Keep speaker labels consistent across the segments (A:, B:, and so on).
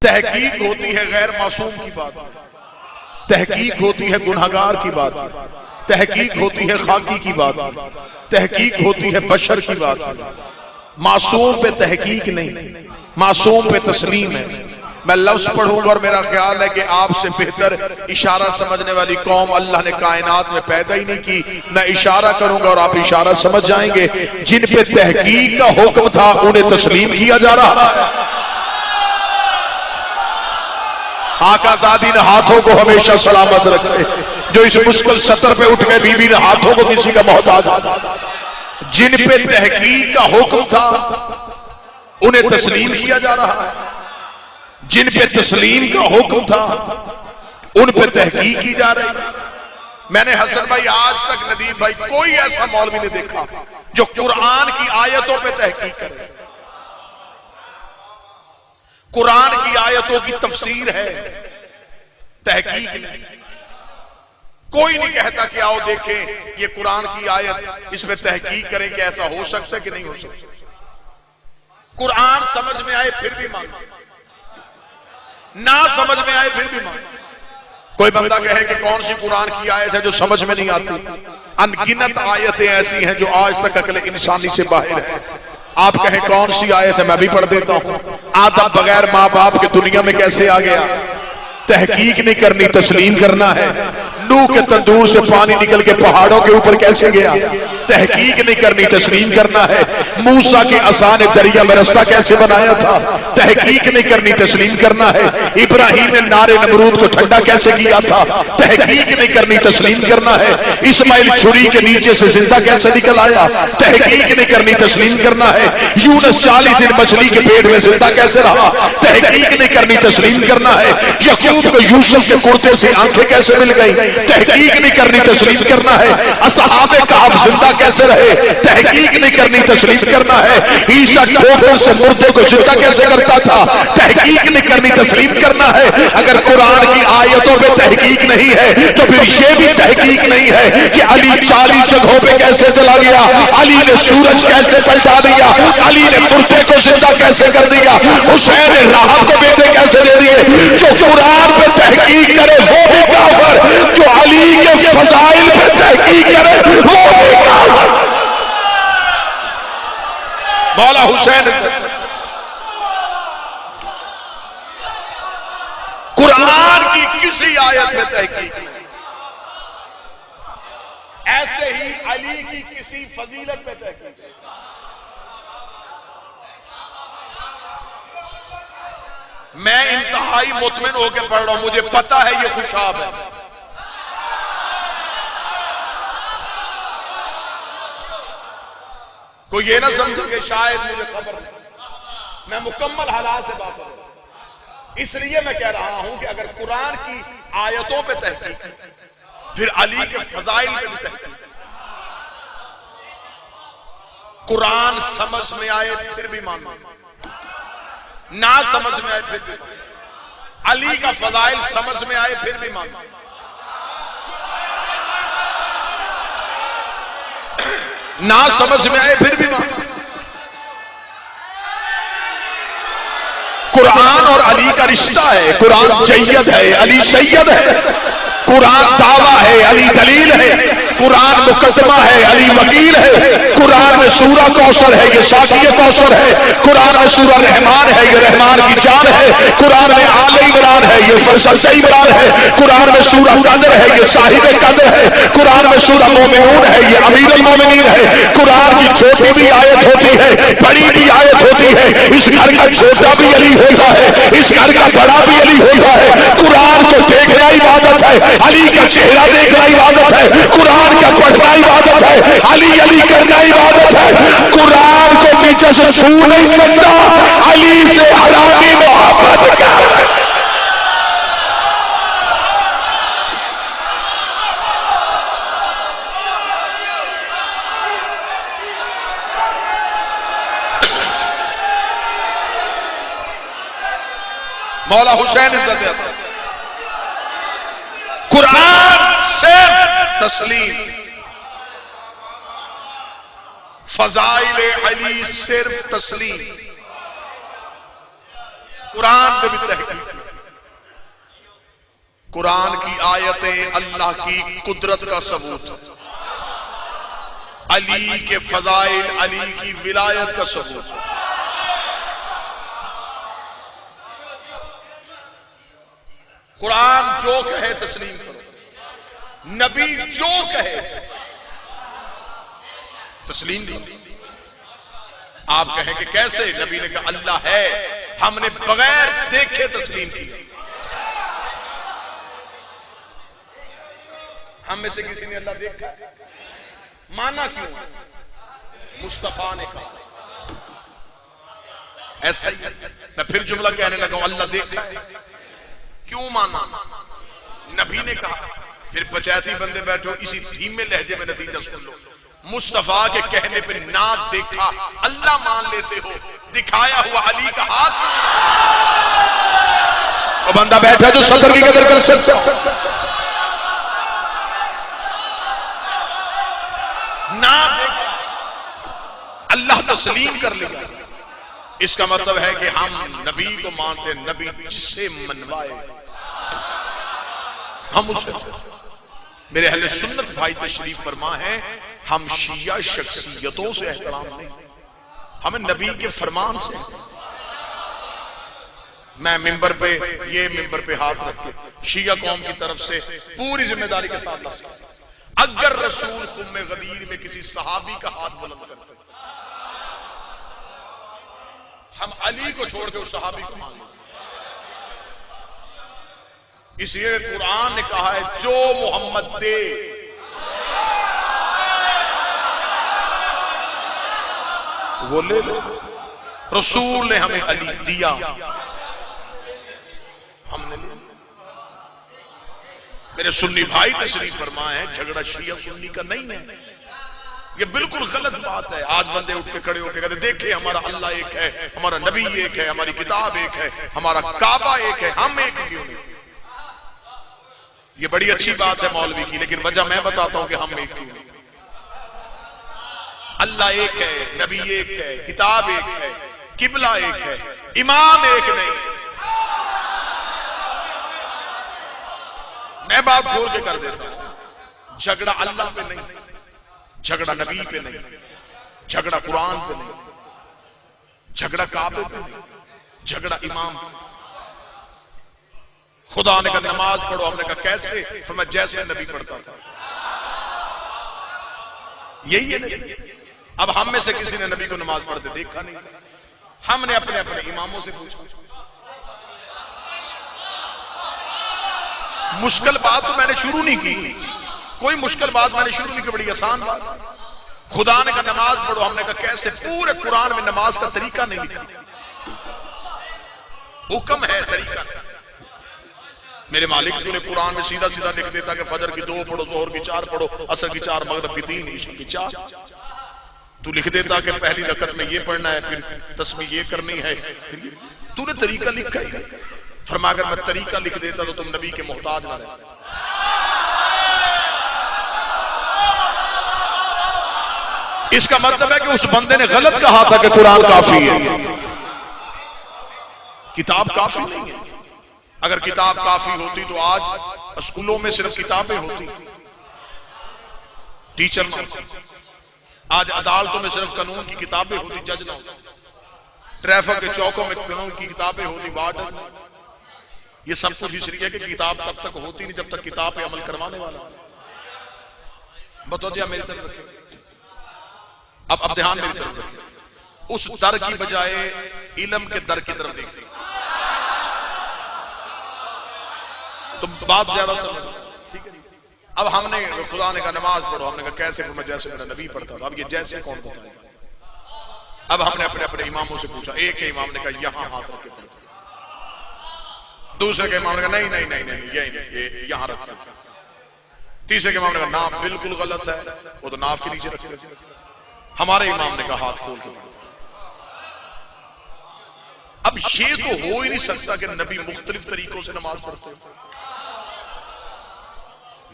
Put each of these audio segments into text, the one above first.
A: तहकीक होती है गैर मासूम की बात, तहकीक होती है गुनहगार की बात, तहकीक होती है खाकी की बात, तहकीक होती है बशर की बात। मासूम पे तहकीक नहीं, मासूम पे तस्लीम है। मैं लफ्ज पढ़ूंगा और मेरा ख्याल है कि आपसे बेहतर इशारा समझने वाली कौम अल्लाह ने कायनात में पैदा ही नहीं की। मैं इशारा करूंगा और आप इशारा समझ जाएंगे। जिन पे तहकीक का हुक्म था उन्हें तस्लीम किया जा रहा है। आकाज़ादी ने हाथों को हमेशा सलामत रखे। जो इस मुश्किल सतर पे उठ गए, बीबी ने हाथों को किसी का मोहताज। जिन पे तहकीक का हुक्म था उन्हें तस्लीम किया जा रहा है, जिन पे तस्लीम का हुक्म था उन पे तहकीक की जा रही है। मैंने हसन भाई आज तक नदीम भाई कोई ऐसा मौलवी नहीं देखा जो कुरान की आयतों पे तहकीक करे। कुरान की आयतों की तफसीर है, तहकीक नहीं। कोई नहीं कहता कि आओ देखें ये कुरान की आयत, इस पे तहकीक करें कि ऐसा हो सकता है कि नहीं हो सकता। कुरान समझ में आए फिर भी मानो, ना समझ में आए फिर भी मानो। कोई बंदा कहे कि कौन सी कुरान की आयत है जो समझ में नहीं आती। अनगिनत आयतें ऐसी हैं जो आज तक अकल इंसानी से बाहर है। आप कहें कौन सी आयत है, मैं भी पढ़ देता हूं। आदम बगैर माँ बाप के दुनिया में कैसे आ गया? तहकीक नहीं करनी, तस्लीम करना है। नूह के तंदूर से पानी निकल के पहाड़ों के ऊपर कैसे गया? तहकीक नहीं करनी, तस्लीम करना है। मूसा के असा ने दरिया में रास्ता कैसे बनाया था? तहकीक नहीं करनी, तस्लीम करना है। इब्राहिम ने नारे नमरूद को ठंडा कैसे किया था? तहकीक नहीं करनी, तस्लीम करना है। इस्माइल छुरी के नीचे से जिंदा कैसे निकल आया? तहकीक नहीं करनी, तस्लीम करना है। यूनुस 40 दिन मछली के पेट में जिंदा कैसे रहा? तहकीक नहीं करनी, तस्लीम करना है। यकूब को यूसुफ के कुर्ते से आंखें कैसे मिल गई? तहकीक नहीं करनी, तस्लीम करना है। असहाबे कहफ जिंदा कैसे रहे? तहकीक नहीं करनी, तस्लीम करना है। ईसा ठोकर से मुर्दे को जिंदा कैसे करता था? तहकीक नहीं करनी, तस्लीम करना है। अगर कुरान की आयतों पे तहकीक नहीं है तो फिर ये भी तहकीक नहीं है कि अली 40 जगहों पे कैसे चला गया, अली ने सूरज कैसे पलटा दिया, अली ने मुर्दे को जिंदा कैसे कर दिया, हुसैन ने राहत को बेटे कैसे दे दिए। जो कुरान पे तहकीक करे वो भी काफिर, जो अली के फजाइल पे तहकीक करे वो भी काफिर। मौला हुसैन कुरान की किसी आयत में तहकीक नहीं, ऐसे ही अली की किसी फजीलत में तहकीक नहीं। मैं इंतहाई मुतमिन होकर पढ़ रहा हूं, मुझे पता है ये खुशाब है। कोई ये ना समझे कि शायद मुझे खबर नहीं। मैं मुकम्मल हालात से बात कर रहा हूं। इसलिए मैं कह रहा हूं कि अगर कुरान की आयतों पे तहकीक, फिर अली के फजाइल पे भी तहकीक। कुरान समझ में आए फिर भी मानो, ना समझ में आए फिर भी मानो। अली का फजाइल समझ में आए फिर भी मानो। ना समझ में आए फिर भी मानो। कुरान और अली का रिश्ता है। कुरान जय्यद है, अली सैयद है। कुरान दावा है, अली दलील है। कुरान मुकदमा है, अली वकील है। कुरान में सूरा कौसर है, ये साकिय कौसर है। कुरान में सूरा रहमान है, ये रहमान की जान है। कुरान में आले इमरान है, ये फरसत इमरान है। कुरान में सूरा कदर है, ये साहिब कदर है। कुरान में सूरा मोमिनून है, ये अमीरुल मोमिनीन है। कुरान की छोटी भी आयत होती है, बड़ी भी आयत होती है। इस घर का छोटा भी अली होता है, इस घर का बड़ा भी अली होता है। कुरान को देखना इबादत है, अली का चेहरा देखना इबादत है। कुरान का पढ़ना इबादत है, अली अली करना इबादत है। कुरान को नीचे से छू नहीं सकता, अली से हरामी मोहब्बत कर। मौला हुसैन इज्जत देता है। कुरान से तस्लीम, फजाइल अली सिर्फ तस्लीम। कुरान पे भी तहकीक। कुरान की आयतें अल्लाह की कुदरत का सबूत है, अली के फजाइल, अली की विलायत का सबूत है। कुरान जो कहे तस्लीम करो, नबी जो कहे तस्लीम करो। आप कहें कि कैसे? नबी ने कहा अल्लाह है, हमने बगैर देखे तस्लीम किया। हम में से किसी ने अल्लाह देखा? माना क्यों? मुस्तफा ने कहा। ऐसा ही मैं फिर जुमला कहने लगा, अल्लाह देखा है। क्यों माना? नबी ने कहा। फिर पंचायती बंदे बैठो, इसी धीमे लहजे में नतीजा सुन लो। मुस्तफा के कहने पे ना देखा, अल्लाह मान लेते हो, दिखाया हुआ अली का हाथ। वो बंदा बैठा जो सदर की कदर कर सकता, ना देखा अल्लाह तस्लीम कर लेगा। इसका मतलब है कि हम नबी को मानते, नबी जिसे मनवाए हम उसे। मेरे अहले सुन्नत भाई तशरीफ फरमा है, हम शिया शख्सियतों से एहतराम नहीं, हमें नबी के फरमान से। मैं मिंबर पे, ये मिंबर पे हाथ रख के शिया कौम की तरफ से पूरी जिम्मेदारी के साथ लफ्ज़, अगर रसूल कुम्मे गदीर में किसी सहाबी का हाथ बुलंद करते, हम अली को छोड़ के उस सहाबी को मान लेते। इसलिए कुरान ने कहा है जो मोहम्मद दे, वो ले लो। रसूल ने हमें अली दिया, हमने लिया। मेरे सुन्नी भाई तशरीफ फरमाए हैं, झगड़ा शिया सुन्नी का नहीं है, ये बिल्कुल गलत बात है। आज बंदे उठ के खड़े होकर कहते देखिए हमारा अल्लाह एक है, हमारा नबी एक है, हमारी किताब एक है, हमारा काबा एक है, हम एक क्यों नहीं? ये बड़ी अच्छी बात है मौलवी की, लेकिन वजह मैं बताता हूं कि हम एक क्यों नहीं। अल्लाह एक है, नबी एक है, किताब एक है, किबला एक है, इमाम एक नहीं। मैं बात खोल के कर देता हूं, झगड़ा अल्लाह पे नहीं, झगड़ा नबी पे नहीं, झगड़ा कुरान पे नहीं, झगड़ा काबे पे नहीं, झगड़ा इमाम। खुदा ने कहा नमाज पढ़ो, हमने कहा कैसे? तो मैं जैसे नबी पढ़ता था। यही है नबी। अब हम में से किसी ने नबी को नमाज पढ़ते देखा नहीं था, हमने अपने अपने इमामों से पूछा। मुश्किल बात तो मैंने शुरू नहीं की, कोई मुश्किल बात मैंने शुरू नहीं की, बड़ी आसान बात। खुदा ने कहा नमाज पढ़ो, हमने कहा कैसे? पूरे कुरान में नमाज का तरीका नहीं लिखा, हुक्म है, तरीका नहीं। मेरे मालिक तूने कुरान में सीधा सीधा लिख देता कि फजर की 2 पढ़ो, जोहर की 4 पढ़ो, असर की 4, मगरिब की 3, ईशा की 4। तू लिख देता कि पहली रकत में ये पढ़ना है, फिर तस्बीह ये करनी है। तूने तरीका लिखा ही। फरमा अगर मैं तरीका लिख देता तो तुम नबी के मोहताज ना रहते। इसका मतलब है कि उस बंदे ने गलत कहा था कि कुरान काफी है, किताब काफी नहीं है। अगर किताब काफी होती तो आज स्कूलों में सिर्फ किताबें होती, टीचर ना होते। आज अदालतों में सिर्फ कानून की किताबें होती, जज ना होता। ट्रैफिक के चौकों में कानून की किताबें होती, वार्डन। ये सब कुछ इसलिए है कि किताब तब तक होती नहीं जब तक किताब पे अमल करवाने वाला। बताओ जी, मेरी तरफ रखिए, अब ध्यान मेरी तरफ रखिए। उस दर की बजाय इल्म के दर की तरफ देखिए तो बात ज्यादा समझ, ठीक है। अब हमने खुदा ने कहा नमाज पढ़ो, हमने कहा कैसे? मैं जैसे मेरा नबी पढ़ता था। अब ये जैसे कौन बताएगा? अब हमने अपने अपने इमामों से पूछा। एक के इमाम ने कहा यहां हाथ रख के पढ़ो, दूसरे के इमाम ने कहा नहीं नहीं नहीं नहीं ये यहां रख, तीसरे के इमाम ने कहा नाफ बिल्कुल गलत है, वो तो नाफ के नीचे रखे। हमारे इमाम ने कहा हाथ खोल के। अब ये तो हो ही नहीं सकता कि नबी मुख्तलिफ तरीकों से नमाज पढ़ते हो।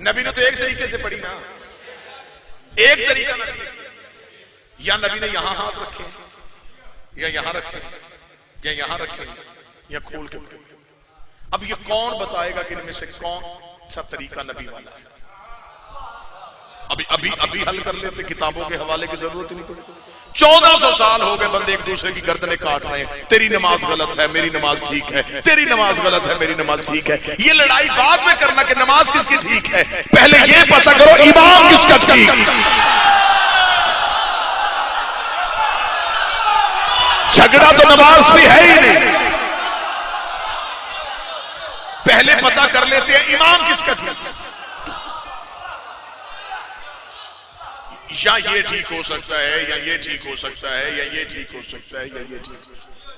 A: नबी ने तो एक तरीके से पढ़ी ना, एक तरीका नबी, या नबी ने यहां हाथ रखे, या यहां रखे, या यहां रखे, या खोल के? अब ये कौन बताएगा कि इनमें से कौन सा तरीका नबी वाला है? अभी अभी अभी हल कर लेते, किताबों के हवाले की जरूरत नहीं पड़ी। 1400 साल हो गए बंदे एक दूसरे की गर्दनें काट रहे हैं। तेरी नमाज गलत है, मेरी नमाज ठीक है, तेरी नमाज गलत है, मेरी नमाज ठीक है। ये लड़ाई बाद में करना कि नमाज किसकी ठीक है, पहले ये पता करो इमाम किसका ठीक है। झगड़ा तो नमाज भी है ही नहीं, पहले पता कर लेते हैं इमाम किसका ठीक है। या ये ठीक हो सकता है, या ये ठीक हो सकता है, या ये ठीक हो सकता है, या ये ठीक हो सकता है।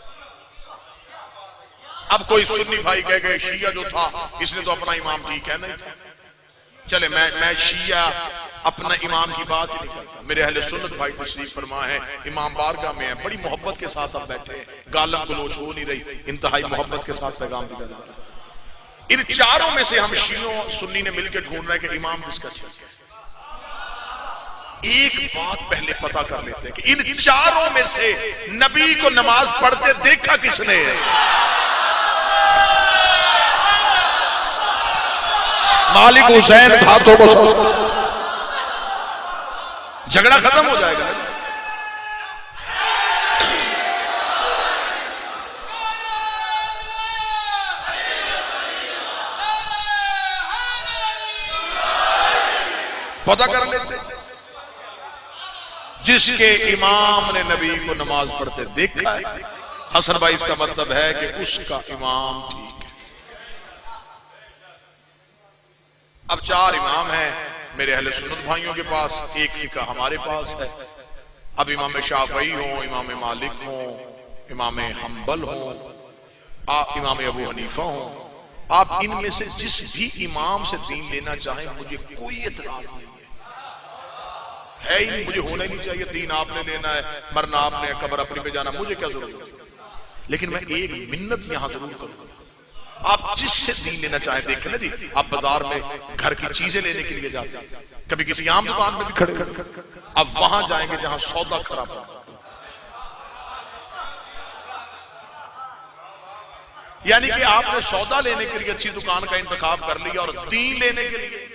A: अब कोई सुन्नी भाई कह गए शिया जो था इसने तो अपना इमाम ठीक है नहीं था। चले मैं शिया अपना इमाम की बात ही नहीं करता। मेरे अहले सुन्नत भाई तशरीफ फरमा है, इमाम बारगाह में है, बड़ी मोहब्बत के साथ अब बैठे हैं, गालम गलोच हो नहीं रही, इंतहाई मोहब्बत के साथ पैगाम दिया जा रहा है। इन चारों में से हम शियों सुन्नी ने मिलकर ढूंढ रहे कि इमाम किसका ठीक है। एक बात पहले पता कर लेते हैं कि इन चारों में से नबी को नमाज पढ़ते देखा किसने है? मालिक हुसैन था तो झगड़ा खत्म हो जाएगा। पता कर लेते जिसके इमाम ने नबी को नमाज पढ़ते देखा है, हसन भाई इसका मतलब है कि उसका इमाम ठीक है। अब 4 इमाम हैं मेरे अहले सुन्नत भाइयों के पास, एक फिका हमारे पास है। अब इमाम शाफई हो, इमाम मालिक हो, इमाम हम्बल हो, आप इमाम अबू हनीफा हो, आप इनमें से जिस भी इमाम से दीन लेना चाहें मुझे कोई एतराज नहीं है ही नहीं, मुझे होना ही नहीं चाहिए। दीन आपने लेना है, मरना आपने, कब्र अपनी पे जाना, मुझे क्या जरूरत है। लेकिन मैं एक मिन्नत यहां जरूर करूंगा, आप जिससे दीन लेना चाहें। देखें ना जी, आप बाजार में घर की चीजें लेने के लिए जाते हैं, कभी किसी आम दुकान में भी खड़े, अब वहां जाएंगे जहां सौदा खराब हो, यानी कि आपने सौदा लेने के लिए अच्छी दुकान का इंतखाब कर लिया और दीन लेने के लिए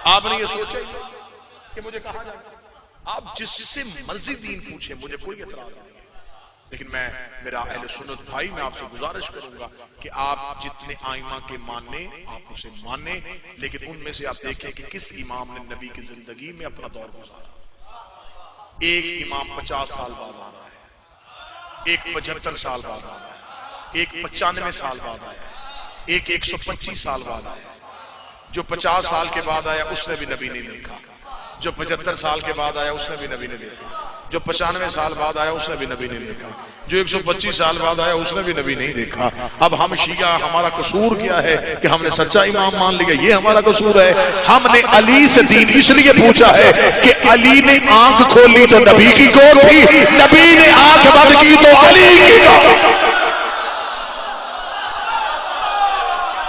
A: आपने ये सोचा कि मुझे कहा जाए। आप जिससे मर्जी दीन पूछे, मुझे कोई एतराज नहीं है। लेकिन मेरा अहले सुन्नत भाई, मैं आपसे गुजारिश करूंगा कि आप जितने आइमा के मानने आप उसे माने, लेकिन उनमें से आप देखें कि किस इमाम ने नबी की जिंदगी में अपना दौर गुजारा। एक इमाम 50 साल बाद आ रहा है, एक 75 साल बाद आ रहा है, एक 95 साल बाद आया, एक 125 साल बाद आया। जो 50 साल के बाद आया उसने भी नबी नहीं देखा, जो 75 साल के बाद आया उसने भी नबी नहीं देखा, जो 95 साल बाद आया उसने भी नबी नहीं देखा, जो 125 साल बाद आया उसने भी नबी नहीं देखा। अब हम शिया, हमारा कसूर क्या है कि हमने सच्चा इमाम मान लिया, ये हमारा कसूर है। हमने अली से दीन इसलिए पूछा है कि अली ने आंख खोली तो नबी की गोद थी, नबी ने आंख बंद की तो अली की गोद।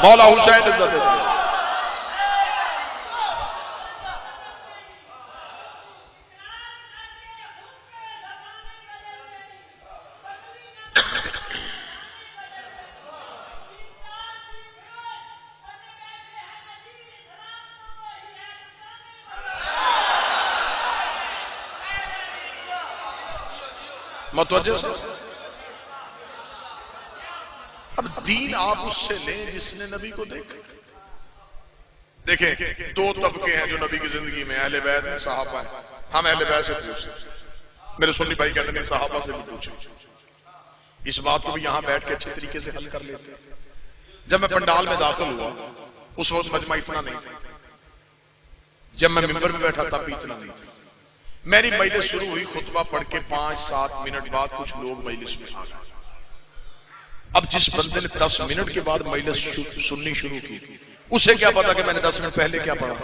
A: मौला हुसैन इज्जत दे। मतवज्जो से अब दीन आप उससे लें जिसने नबी को देखा। देखें, 2 तबके हैं जो नबी की जिंदगी में, अहले बैत हैं, सहाबा हैं। हम अहले बैत से पूछते, मेरे सुन्नी भाई कहते हैं सहाबा से भी पूछे। इस बात को भी यहां बैठ के अच्छे तरीके से हल कर लेते हैं। जब मैं पंडाल में दाखिल हुआ उस वक्त मजमा इतना नहीं था, जब मैं मिंबर में बैठा तब भी इतना नहीं था। मेरी मजलिस शुरू हुई, खुतबा पढ़ के 5-7 मिनट बाद कुछ लोग मजलिस में आ गए। अब जिस बंदे ने 10 मिनट के बाद मजलिस सुननी शुरू की, उसे क्या पता कि मैंने 10 मिनट पहले क्या पढ़ा।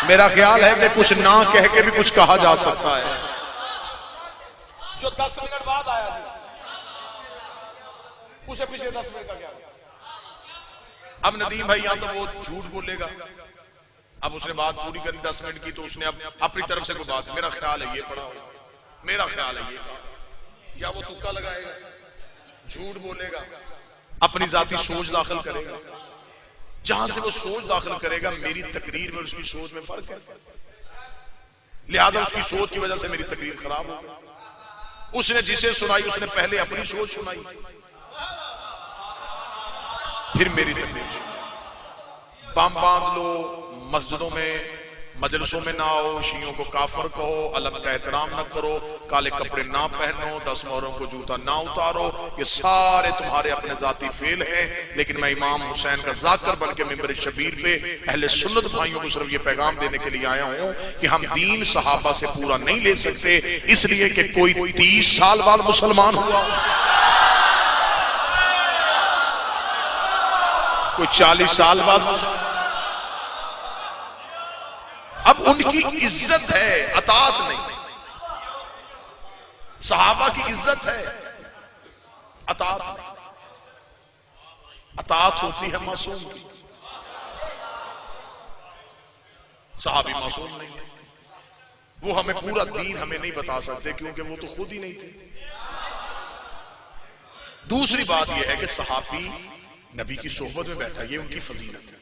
A: मेरा ख्याल है कि कुछ ना कह के भी कुछ कहा जा सकता है। जो 10 मिनट बाद आया उसे पीछे 10 मिनट का क्या, अब नदीम भाई यहां तो वो झूठ बोलेगा, अब उसने बात पूरी करनी 10 मिनट की, तो उसने अब अपनी तरफ से कोई बात, मेरा ख्याल है ये पढ़ा, मेरा ख्याल है ये, या वो तुक्का लगाएगा, झूठ बोलेगा, अपनी जाती सोच दाखिल करेगा। जहां से वो सोच दाखिल करेगा मेरी तकरीर में उसकी सोच में फर्क है, लिहाजा उसकी सोच की वजह से मेरी तकरीर खराब हो गई। उसने जिसे सुनाई उसने पहले अपनी सोच सुनाई, फिर मेरी तकलीफ। बम बांध लो, मस्जिदों में मजलिसों में ना आओ, शियों को काफर कहो, अलग का एहतराम न करो, काले कपड़े ना पहनो, 10 मोहरों को जूता ना उतारो, ये सारे तुम्हारे अपने जाती फेल हैं। लेकिन मैं इमाम हुसैन का जाकर बन के मिंबर शबीर पे अहले सुन्नत भाइयों को सिर्फ ये पैगाम देने के लिए आया हूं कि हम दीन सहाबा से पूरा नहीं ले सकते, इसलिए कि कोई 30 साल बाद मुसलमान हुआ, कोई 40 साल बाद। अब उनकी इज्जत है, अतात नहीं। सहाबा की इज्जत है, अतात नहीं। अतात होती है मासूम की, सहाबी मासूम नहीं है। वो हमें पूरा दीन हमें नहीं बता सकते क्योंकि वो तो खुद ही नहीं थे। दूसरी बात यह है कि सहाबी नबी की सोहबत में बैठा, ये उनकी फजीलत है।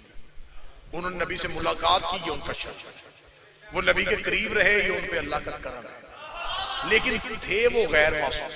A: उन्होंने नबी से मुलाकात की, ये उनका शर्फ है। वो नबी के करीब रहे, ये उन पे अल्लाह का करम है। लेकिन थे वो गैर मासूम।